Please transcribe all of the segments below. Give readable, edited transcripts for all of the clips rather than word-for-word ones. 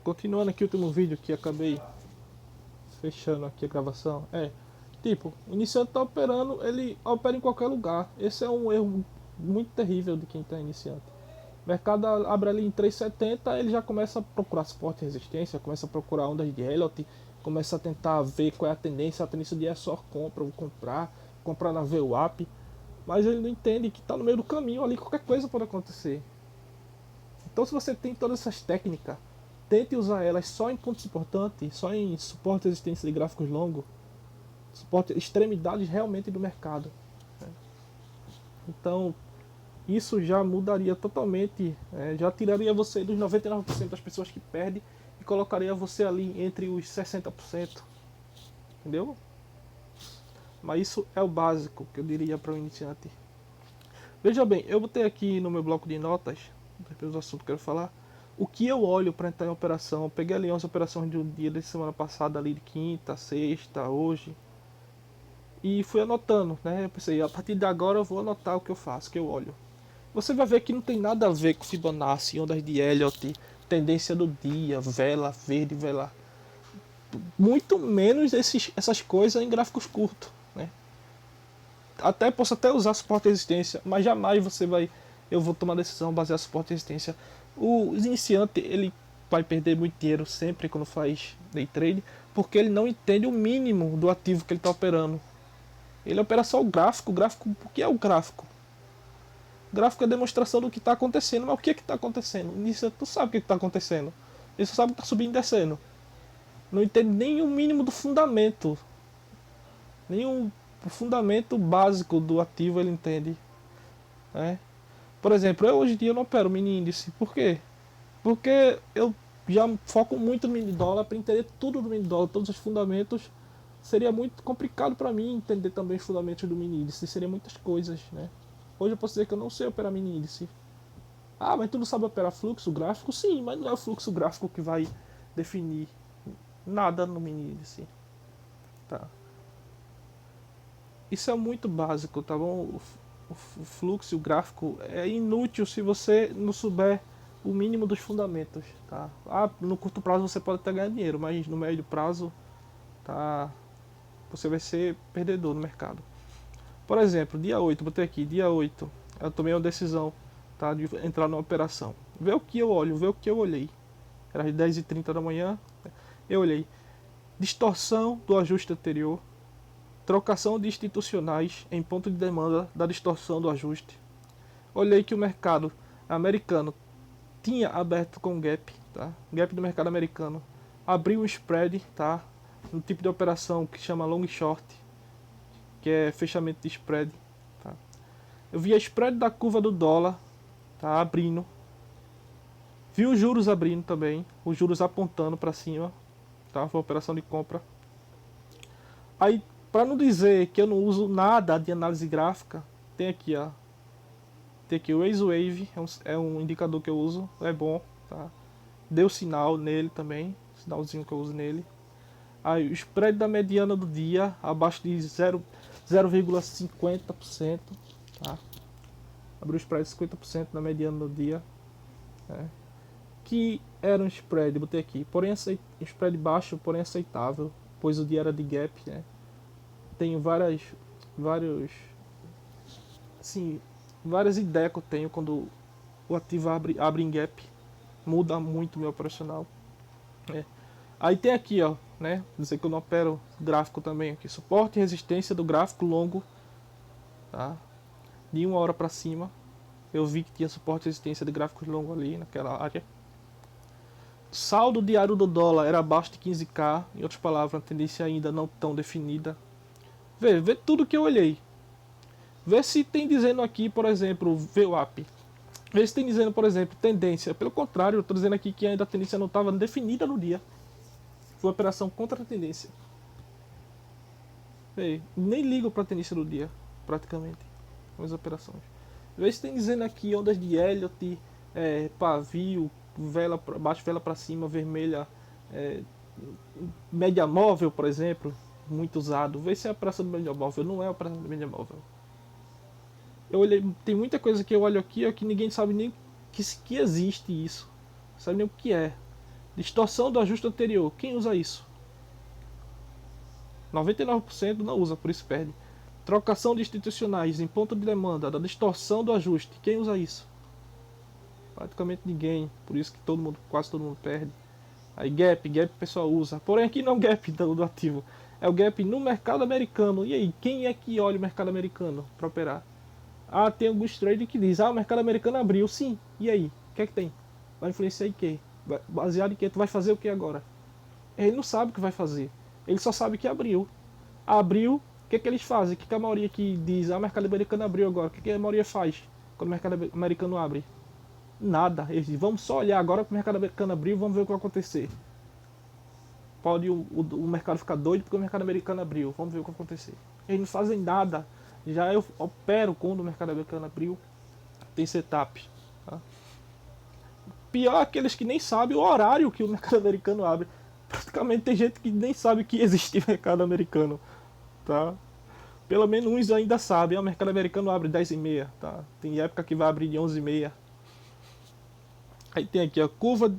Continuando aqui o último vídeo que acabei fechando aqui a gravação. Tipo, o iniciante está operando, ele opera em qualquer lugar. Esse é um erro muito terrível de quem está iniciante. O mercado abre ali em 3,70, ele já começa a procurar suporte e resistência, começa a procurar ondas de Elliott, começa a tentar ver qual é a tendência de é só compra, vou comprar na VWAP, mas ele não entende que está no meio do caminho ali, qualquer coisa pode acontecer. Então se você tem todas essas técnicas, tente usar elas só em pontos importantes, só em suporte e resistência de gráficos longos, suporte extremidades realmente do mercado. Então isso já mudaria totalmente, já tiraria você dos 99% das pessoas que perdem e colocaria você ali entre os 60%, entendeu? Mas isso é o básico que eu diria para o iniciante. Veja bem, eu botei aqui no meu bloco de notas, depois do assunto que eu quero falar, o que eu olho para entrar em operação. Eu peguei ali umas operações de um dia da semana passada, ali de quinta, sexta, hoje, e fui anotando, né? Eu pensei, a partir de agora eu vou anotar o que eu faço, o que eu olho. Você vai ver que não tem nada a ver com Fibonacci, ondas de Elliott, tendência do dia, vela verde, vela. Muito menos essas coisas em gráficos curtos, né? Posso até usar suporte e resistência, mas jamais eu vou tomar decisão baseada em suporte e resistência. O iniciante, ele vai perder muito dinheiro sempre quando faz day trade, porque ele não entende o mínimo do ativo que ele está operando. Ele opera só o gráfico, o que é o gráfico? O gráfico é a demonstração do que está acontecendo, mas o que está acontecendo? O iniciante não sabe o que está acontecendo. Ele só sabe que está subindo e descendo. Não entende nem o mínimo do fundamento. Nem o fundamento básico do ativo ele entende. Né? Por exemplo, eu hoje em dia não opero mini índice. Por quê? Porque eu já foco muito no mini dólar para entender tudo do mini dólar, todos os fundamentos. Seria muito complicado para mim entender também os fundamentos do mini índice. Seria muitas coisas, né? Hoje eu posso dizer que eu não sei operar mini índice. Ah, mas tu não sabe operar fluxo gráfico? Sim, mas não é o fluxo gráfico que vai definir nada no mini índice. Tá. Isso é muito básico, tá bom? O fluxo, o gráfico é inútil se você não souber o mínimo dos fundamentos, tá? Ah, no curto prazo você pode até ganhar dinheiro, mas no médio prazo, tá? Você vai ser perdedor no mercado. Por exemplo, dia 8, botei aqui, dia 8, eu tomei uma decisão, tá? De entrar numa operação. Vê o que eu olho, vê o que eu olhei. Era às 10h30 da manhã, eu olhei. Distorção do ajuste anterior, trocação de institucionais em ponto de demanda da distorção do ajuste. Olhei que o mercado americano tinha aberto com gap, tá? Gap do mercado americano. Abriu um spread, tá? Um tipo de operação que chama long short, que é fechamento de spread, tá? Eu vi a spread da curva do dólar, tá? Abrindo. Vi os juros abrindo também, os juros apontando para cima, tá? Foi uma operação de compra. Aí, para não dizer que eu não uso nada de análise gráfica, tem aqui, ó. Tem aqui o Raise Wave, é um indicador que eu uso, é bom, tá? Deu sinal nele também, sinalzinho que eu uso nele. Aí o spread da mediana do dia, abaixo de 0,50%, tá? Abriu o spread de 50% na mediana do dia, né? Que era um spread, botei aqui, porém spread baixo, porém aceitável, pois o dia era de gap, né? Tenho vários, assim, várias ideias que eu tenho quando o ativo abre em gap, muda muito o meu operacional. Né? Aí tem aqui, ó, né? Dizer que eu não opero gráfico também aqui, suporte e resistência do gráfico longo, tá? De 1 hora para cima, eu vi que tinha suporte e resistência de gráficos longos ali naquela área. Saldo diário do dólar era abaixo de 15k, em outras palavras, uma tendência ainda não tão definida. Vê tudo que eu olhei. Vê se tem dizendo aqui, por exemplo, VWAP. Vê se tem dizendo, por exemplo, tendência. Pelo contrário, eu estou dizendo aqui que ainda a tendência não estava definida no dia. Foi uma operação contra a tendência. Vê, nem ligo para a tendência do dia, praticamente. As operações. Vê se tem dizendo aqui ondas de Elliott, pavio, vela pra baixo, vela para cima, vermelha, média móvel, por exemplo, muito usado. Vê se é a operação do média móvel. Não é a operação do média móvel. Eu olhei, tem muita coisa que eu olho aqui ó, que ninguém sabe nem que existe isso. Sabe nem o que é. Distorção do ajuste anterior. Quem usa isso? 99% não usa, por isso perde. Trocação de institucionais em ponto de demanda, da distorção do ajuste. Quem usa isso? Praticamente ninguém, por isso que quase todo mundo perde. Aí gap o pessoal usa. Porém aqui não é o gap do ativo, é o gap no mercado americano. E aí, quem é que olha o mercado americano para operar? Ah, tem alguns traders que dizem, o mercado americano abriu. Sim, e aí? O que é que tem? Vai influenciar em quê? Baseado em quê? Tu vai fazer o que agora? Ele não sabe o que vai fazer. Ele só sabe que abriu. Abriu, o que é que eles fazem? O que a maioria que diz, o mercado americano abriu agora? O que a maioria faz quando o mercado americano abre? Nada. Eles dizem, vamos só olhar agora que o mercado americano abriu, vamos ver o que vai acontecer. Pode o mercado ficar doido porque o mercado americano abriu, vamos ver o que vai acontecer. Eles não fazem nada. Já eu opero quando o mercado americano abriu, tem setup. Tá? Pior aqueles que nem sabem o horário que o mercado americano abre. Praticamente tem gente que nem sabe que existe mercado americano. Tá? Pelo menos uns ainda sabem. O mercado americano abre 10h30. Tá? Tem época que vai abrir de 11h30. Aí tem aqui a curva,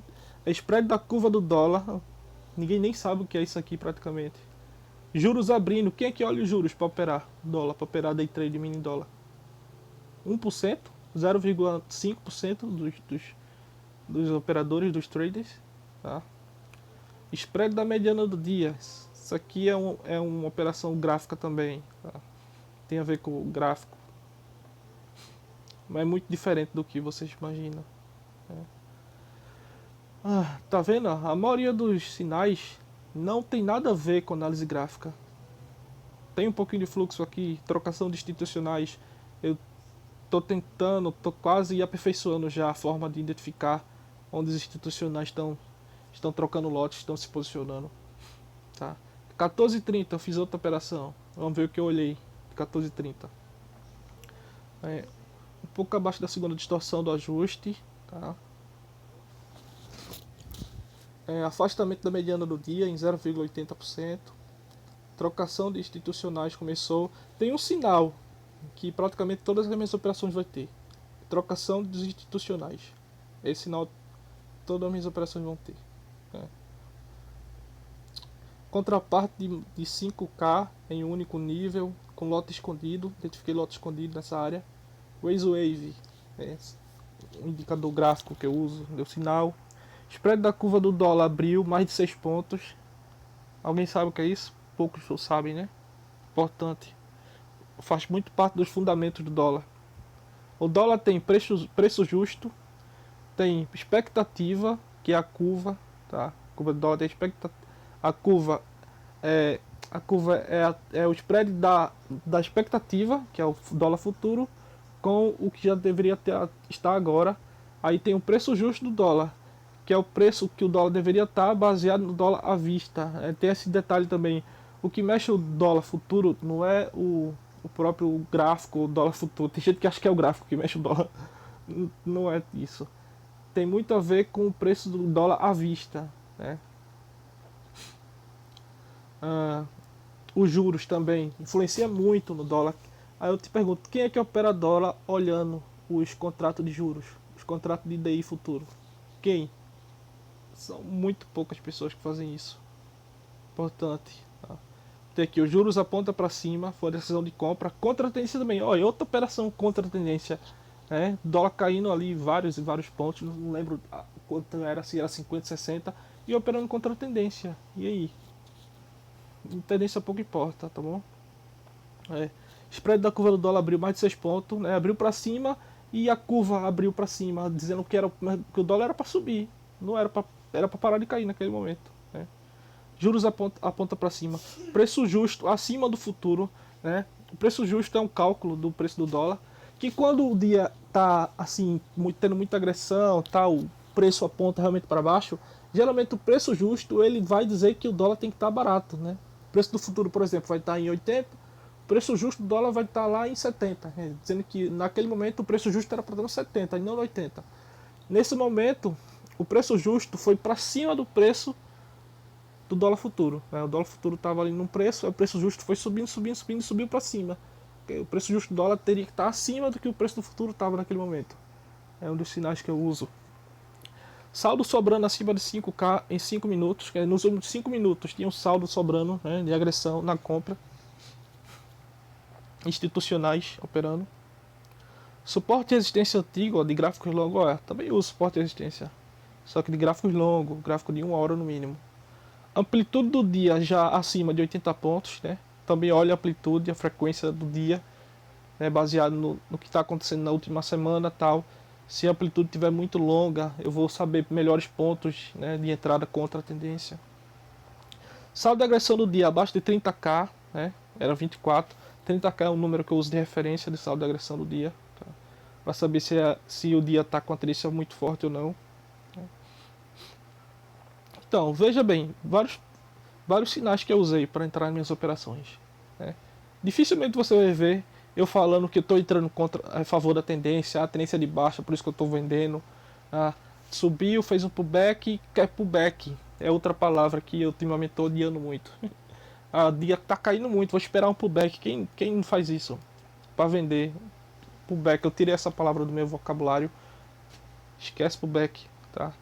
a spread da curva do dólar. Ninguém nem sabe o que é isso aqui praticamente. Juros abrindo. Quem é que olha os juros para operar dólar, para operar day trade mini dólar? 1%, 0,5% dos operadores, dos traders. Tá? Spread da mediana do dia. Isso aqui é uma operação gráfica também. Tá? Tem a ver com o gráfico. Mas é muito diferente do que vocês imaginam. Tá vendo? A maioria dos sinais não tem nada a ver com análise gráfica. Tem um pouquinho de fluxo aqui, trocação de institucionais. Eu tô quase aperfeiçoando já a forma de identificar onde os institucionais estão trocando lotes, estão se posicionando. Tá? 14h30 eu fiz outra operação. Vamos ver o que eu olhei. 14h30. Um pouco abaixo da segunda distorção do ajuste. Tá? Afastamento da mediana do dia em 0,80%. Trocação de institucionais começou. Tem um sinal que praticamente todas as minhas operações vai ter. Trocação dos institucionais. Esse sinal todas as minhas operações vão ter. Contraparte de 5K em um único nível, com lote escondido. Identifiquei lote escondido nessa área. Raise Wave, um indicador gráfico que eu uso, deu sinal. Spread da curva do dólar abriu mais de 6 pontos. Alguém sabe o que é isso? Poucos sabem, né? Importante. Faz muito parte dos fundamentos do dólar. O dólar tem preço justo, tem expectativa, que é a curva, tá? A curva do dólar tem expectativa. A curva é o spread da expectativa, que é o dólar futuro, com o que já deveria estar agora. Aí tem o preço justo do dólar, que é o preço que o dólar deveria estar baseado no dólar à vista. Tem esse detalhe também. O que mexe o dólar futuro não é o próprio gráfico, o dólar futuro. Tem gente que acha que é o gráfico que mexe o dólar. Não é isso. Tem muito a ver com o preço do dólar à vista. Né? Os juros também influencia muito no dólar. Aí eu te pergunto, quem é que opera dólar olhando os contratos de juros? Os contratos de DI futuro? Quem? São muito poucas pessoas que fazem isso. Importante. Tá? Tem aqui, os juros aponta para cima, foi a decisão de compra. Contra a tendência também. Olha, outra operação contra a tendência. Dólar caindo ali vários pontos. Não lembro quanto era, se era 50, 60. E operando contra a tendência. E aí? Tendência pouco importa, tá bom? Spread da curva do dólar abriu mais de 6 pontos. Abriu para cima e a curva abriu para cima, dizendo que o dólar era para subir. Não era para parar de cair naquele momento. Juros aponta para cima. Preço justo acima do futuro. O preço justo é um cálculo do preço do dólar. Que quando o dia está assim, tendo muita agressão, o preço aponta realmente para baixo, geralmente o preço justo ele vai dizer que o dólar tem que estar barato. O preço do futuro, por exemplo, vai estar em 80, o preço justo do dólar vai estar lá em 70. Dizendo que naquele momento o preço justo era para estar no 70 e não no 80. Nesse momento, o preço justo foi para cima do preço do dólar futuro. O dólar futuro estava ali num preço, o preço justo foi subindo e subiu para cima. O preço justo do dólar teria que estar acima do que o preço do futuro estava naquele momento. É um dos sinais que eu uso. Saldo sobrando acima de 5K em 5 minutos, que nos últimos 5 minutos tinha um saldo sobrando, né, de agressão na compra. Institucionais operando. Suporte e resistência antigo, ó, de gráficos longos, ó, também uso suporte e resistência. Só que de gráficos longos, gráfico de 1 hora no mínimo. Amplitude do dia já acima de 80 pontos, né? Também olha a amplitude, a frequência do dia, né, baseado no que está acontecendo na última semana, tal. Se a amplitude estiver muito longa, eu vou saber melhores pontos, né, de entrada contra a tendência. Saldo de agressão do dia abaixo de 30K, né, era 24. 30K é um número que eu uso de referência de saldo de agressão do dia, tá, para saber se o dia está com a tendência muito forte ou não. Então, veja bem, vários sinais que eu usei para entrar nas minhas operações, né. Dificilmente você vai ver eu falando que eu estou entrando a favor da tendência, a tendência de baixa, por isso que eu estou vendendo. Subiu, fez um pullback, quer pullback. É outra palavra que eu ultimamente estou odiando muito. A dia está caindo muito, vou esperar um pullback. Quem não faz isso? Para vender. Pullback, eu tirei essa palavra do meu vocabulário. Esquece pullback, tá?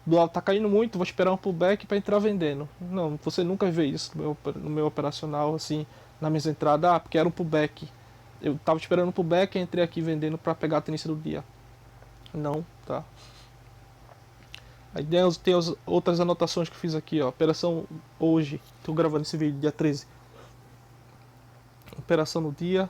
O dólar está caindo muito, vou esperar um pullback para entrar vendendo. Não, você nunca vê isso no meu operacional, assim, na minha entrada, porque era um pullback. Eu estava esperando um pullback e entrei aqui vendendo para pegar a tendência do dia. Não, tá? Aí tem as outras anotações que eu fiz aqui, ó. Operação hoje, estou gravando esse vídeo dia 13. Operação no dia.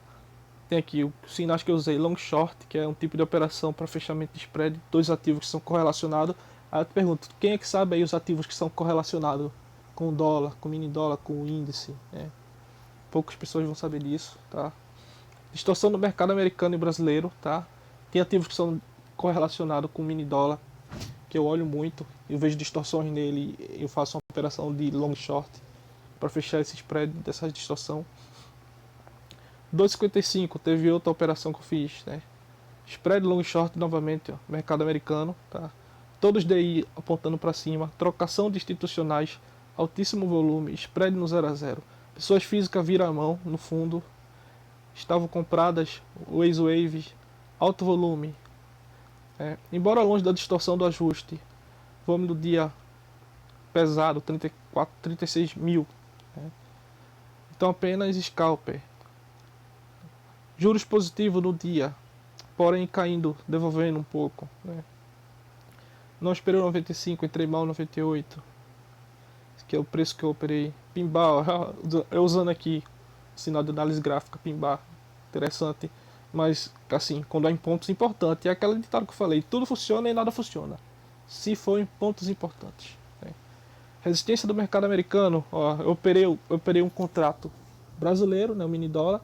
Tem aqui os sinais que eu usei, long short, que é um tipo de operação para fechamento de spread, dois ativos que são correlacionados. Aí eu te pergunto, quem é que sabe aí os ativos que são correlacionados com o dólar, com o mini dólar, com o índice, né? Poucas pessoas vão saber disso, tá? Distorção do mercado americano e brasileiro, tá? Tem ativos que são correlacionados com o mini dólar, que eu olho muito, eu vejo distorções nele, eu faço uma operação de long short para fechar esse spread dessa distorção. 2,55 teve outra operação que eu fiz, né? Spread long short novamente, ó, mercado americano, tá? Todos DI apontando para cima, trocação de institucionais, altíssimo volume, spread no 0 a 0. Pessoas físicas viram a mão no fundo, estavam compradas, wave, alto volume. Embora longe da distorção do ajuste, volume do dia pesado, 34, 36 mil. Né? Então apenas scalper. Juros positivos no dia, porém caindo, devolvendo um pouco. Né? Não esperei 95, entrei mal 98. Esse aqui é o preço que eu operei. Pimbar, eu usando aqui o sinal de análise gráfica, pimbar, interessante. Mas, assim, quando é em pontos importantes, é aquela ditado que eu falei, tudo funciona e nada funciona. Se for em pontos importantes. Né? Resistência do mercado americano, ó, eu operei um contrato brasileiro, né, o mini dólar,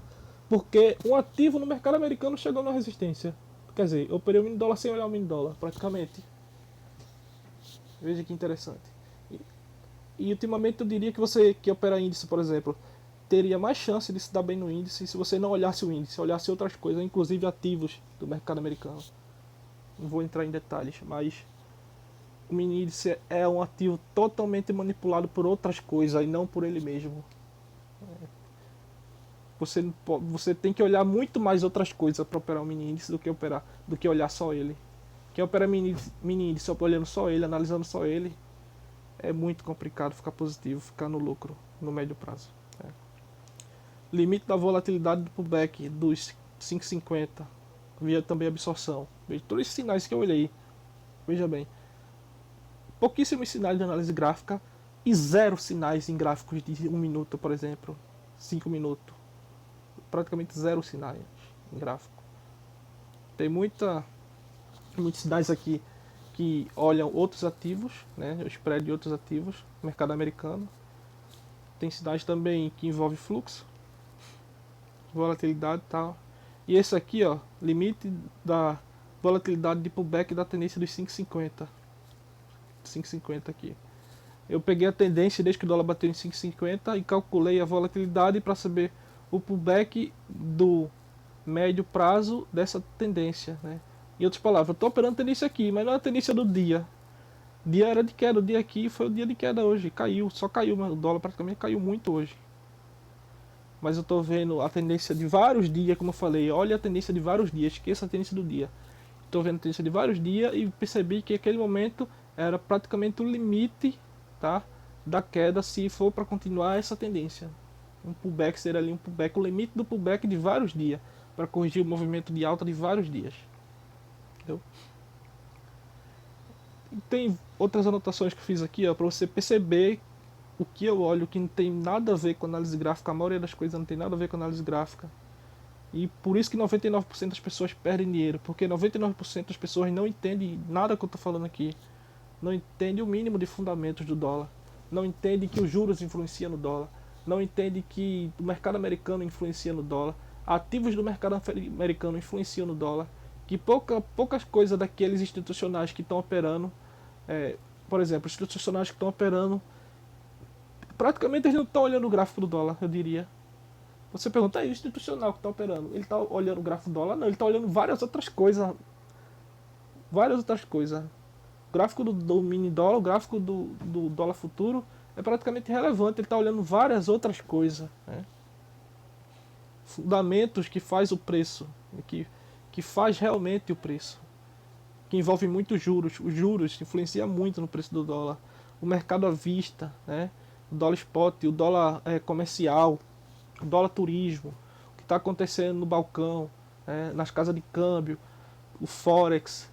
porque um ativo no mercado americano chegou na resistência. Quer dizer, eu operei o mini dólar sem olhar o mini dólar, praticamente. Veja que interessante. E ultimamente eu diria que você que opera índice, por exemplo, teria mais chance de se dar bem no índice se você não olhasse o índice, olhasse outras coisas, inclusive ativos do mercado americano. Não vou entrar em detalhes, mas o mini índice é um ativo totalmente manipulado por outras coisas e não por ele mesmo. Você tem que olhar muito mais outras coisas para operar um mini índice do que olhar só ele. Quem opera mini índice olhando só ele, analisando só ele, é muito complicado ficar positivo, ficar no lucro no médio prazo. Limite da volatilidade do pullback dos 5,50. Via também absorção. Veja todos esses sinais que eu olhei. Veja bem. Pouquíssimos sinais de análise gráfica e zero sinais em gráficos de 1 minuto, por exemplo. 5 minutos. Praticamente zero sinais em gráfico. Tem muitos sinais aqui que olham outros ativos, né? O spread de outros ativos, mercado americano. Tem sinais também que envolve fluxo, volatilidade e tal. E esse aqui, ó, limite da volatilidade de pullback da tendência dos 5,50. 5,50 aqui. Eu peguei a tendência desde que o dólar bateu em 5,50 e calculei a volatilidade para saber o pullback do médio prazo dessa tendência, né? Em outras palavras, eu estou operando a tendência aqui, mas não é a tendência do dia. O dia era de queda, o dia aqui foi o dia de queda hoje. Caiu, só caiu, mas o dólar praticamente caiu muito hoje. Mas eu estou vendo a tendência de vários dias, como eu falei. Olha a tendência de vários dias, esqueça a tendência do dia. estou vendo a tendência de vários dias e percebi que aquele momento era praticamente o limite, tá, da queda se for para continuar essa tendência. Um pullback seria ali um pullback, o limite do pullback de vários dias, para corrigir o movimento de alta de vários dias. Entendeu? E tem outras anotações que eu fiz aqui, para você perceber o que eu olho que não tem nada a ver com análise gráfica. A maioria das coisas não tem nada a ver com análise gráfica. E por isso que 99% das pessoas perdem dinheiro, porque 99% das pessoas não entendem nada que eu estou falando aqui. Não entende o mínimo de fundamentos do dólar. Não entende que os juros influenciam no dólar. Não entende que o mercado americano influencia no dólar. Ativos do mercado americano influenciam no dólar. Que poucas coisas daqueles institucionais que estão operando, por exemplo, os institucionais que estão operando, praticamente eles não estão olhando o gráfico do dólar, eu diria. Você pergunta, aí o institucional que está operando, ele está olhando o gráfico do dólar? Não, ele está olhando várias outras coisas. Várias outras coisas. O gráfico do mini dólar, o gráfico do dólar futuro é praticamente irrelevante. Ele está olhando várias outras coisas, né? Fundamentos que faz o preço, que faz realmente o preço, que envolve muitos juros. Os juros influenciam muito no preço do dólar. O mercado à vista, né? O dólar spot, o dólar comercial, o dólar turismo, o que está acontecendo no balcão, nas casas de câmbio, o forex.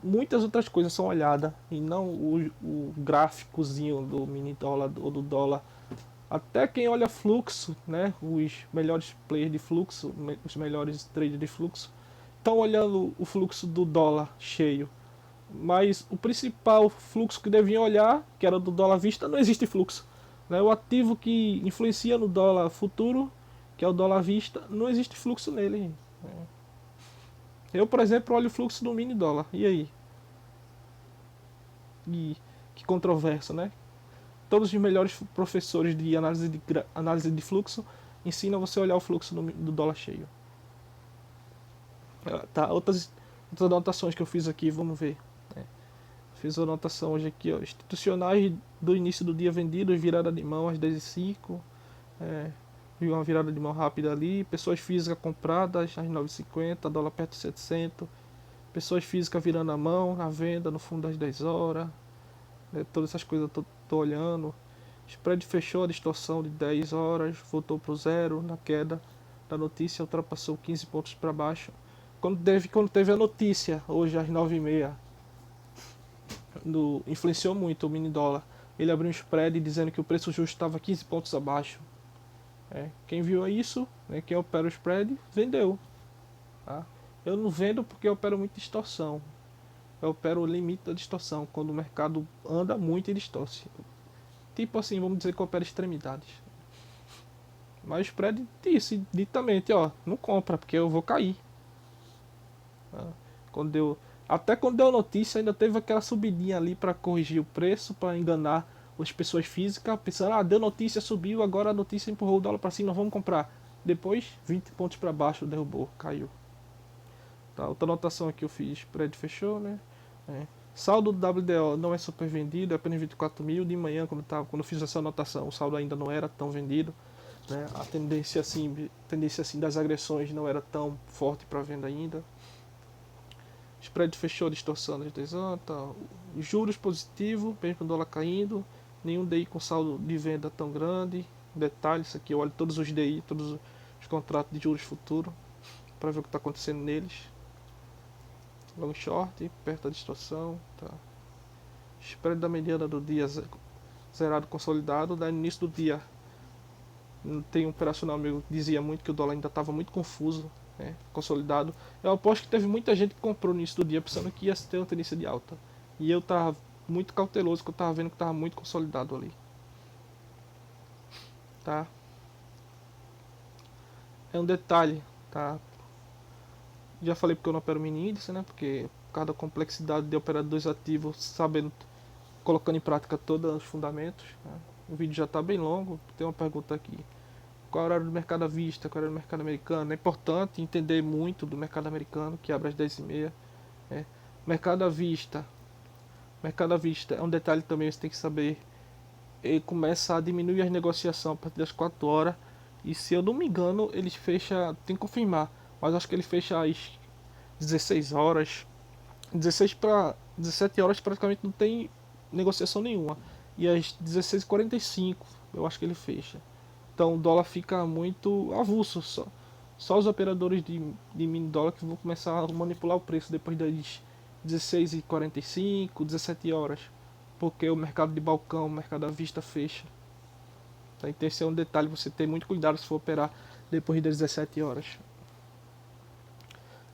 Muitas outras coisas são olhadas e não o gráficozinho do mini dólar ou do dólar. Até quem olha fluxo, né, os melhores players de fluxo, os melhores traders de fluxo, estão olhando o fluxo do dólar cheio. Mas o principal fluxo que deviam olhar, que era do dólar à vista, não existe fluxo, né? O ativo que influencia no dólar futuro, que é o dólar à vista, não existe fluxo nele. Eu, por exemplo, olho o fluxo do mini dólar. E aí? E que controverso, né? Todos os melhores professores de análise de fluxo ensinam você a olhar o fluxo do dólar cheio. Tá, outras anotações que eu fiz aqui, vamos ver. Fiz a anotação hoje aqui, ó. Institucionais do início do dia vendidos, virada de mão às 10h05. Viu uma virada de mão rápida ali. Pessoas físicas compradas às 9h50, dólar perto de 700. Pessoas físicas virando a mão, na venda, no fundo das 10 horas. Todas essas coisas eu tô olhando. Spread fechou a distorção de 10 horas, voltou para o zero na queda da notícia, ultrapassou 15 pontos para baixo. Quando teve a notícia, hoje às 9h30, influenciou muito o mini dólar. Ele abriu um spread dizendo que o preço justo estava 15 pontos abaixo. Quem viu isso, né, quem opera o spread, vendeu. Tá? Eu não vendo porque eu opero muito distorção. Eu opero o limite da distorção, quando o mercado anda muito e distorce. Tipo assim, vamos dizer que eu opero extremidades. Mas o spread disse ditamente, ó, não compra porque eu vou cair. Até quando deu notícia, ainda teve aquela subidinha ali para corrigir o preço, para enganar as pessoas físicas, pensando, deu notícia, subiu, agora a notícia empurrou o dólar para cima, vamos comprar. Depois, 20 pontos para baixo, derrubou, caiu. Tá, outra anotação aqui eu fiz, spread fechou, né? Saldo do WDO não é super vendido, é apenas 24 mil. De manhã, quando eu fiz essa anotação, o saldo ainda não era tão vendido, né? A tendência assim das agressões não era tão forte para venda ainda. Spread fechou distorção das 10 anos, tá. Juros positivo, mesmo com o dólar caindo. Nenhum DI com saldo de venda tão grande. Detalhe, isso aqui eu olho todos os DI, todos os contratos de juros futuros, para ver o que está acontecendo neles. Long short, perto da distorção, tá. Spread da mediana do dia zerado consolidado, no início do dia tem um operacional meu que dizia muito que o dólar ainda estava muito confuso, né, consolidado. Eu aposto que teve muita gente que comprou no início do dia pensando que ia ter uma tendência de alta. E eu estava muito cauteloso, porque eu estava vendo que estava muito consolidado ali. Tá? É um detalhe, tá? Já falei porque eu não opero mini índice, né? Porque por causa da complexidade de operar dois ativos, sabendo, colocando em prática todos os fundamentos. Né? O vídeo já está bem longo. Tem uma pergunta aqui: qual é o horário do mercado à vista? Qual é o horário do mercado americano? É importante entender muito do mercado americano, que abre às 10h30. Mercado à vista. Mercado à vista é um detalhe também, você tem que saber. Ele começa a diminuir as negociações a partir das 4 horas. E se eu não me engano, eles fecham, tem que confirmar, mas acho que ele fecha 16 horas. 16 para 17 horas praticamente não tem negociação nenhuma. E às 16h45 eu acho que ele fecha. Então o dólar fica muito avulso. Só os operadores de mini dólar que vão começar a manipular o preço depois das 16h45, 17 horas. Porque o mercado de balcão, o mercado à vista fecha. Tá? Então esse é um detalhe, você ter muito cuidado se for operar depois das 17 horas.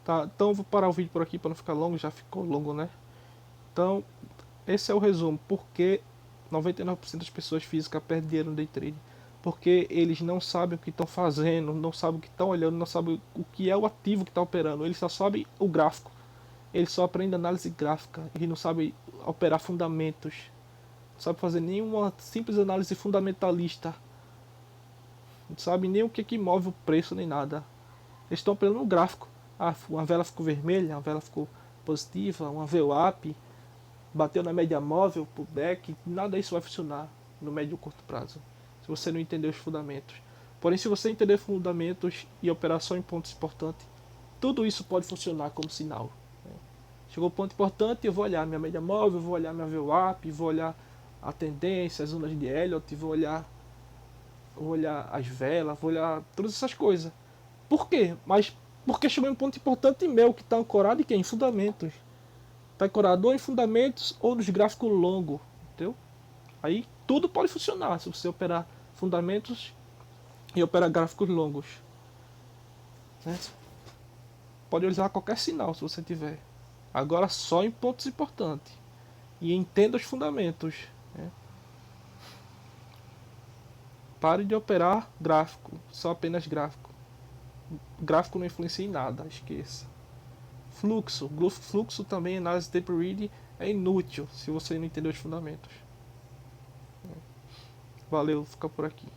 Tá, então eu vou parar o vídeo por aqui para não ficar longo, já ficou longo, né? Então, esse é o resumo. Porque 99% das pessoas físicas perdem dinheiro no day trade. Porque eles não sabem o que estão fazendo, não sabem o que estão olhando, não sabem o que é o ativo que está operando. Eles só sabem o gráfico. Eles só aprendem análise gráfica. Eles não sabem operar fundamentos. Não sabem fazer nenhuma simples análise fundamentalista. Não sabem nem o que move o preço nem nada. Eles estão operando no gráfico. Ah, uma vela ficou vermelha, uma vela ficou positiva, uma VWAP, bateu na média móvel, pullback, nada disso vai funcionar no médio e curto prazo, se você não entender os fundamentos. Porém, se você entender fundamentos e operar só em pontos importantes, tudo isso pode funcionar como sinal. Chegou o ponto importante, eu vou olhar minha média móvel, vou olhar minha VWAP, vou olhar a tendência, as ondas de Elliott, vou olhar as velas, vou olhar todas essas coisas. Por quê? Mas porque chegou em um ponto importante meu, que está ancorado em quem? Em fundamentos. Está ancorado ou em fundamentos ou nos gráficos longos. Entendeu? Aí tudo pode funcionar se você operar fundamentos e operar gráficos longos. Né? Pode usar qualquer sinal se você tiver. Agora só em pontos importantes. E entenda os fundamentos. Né? Pare de operar gráfico, só apenas gráfico. Gráfico não influencia em nada, esqueça. Fluxo também, análise de tape read é inútil se você não entender os fundamentos. Valeu, fica por aqui.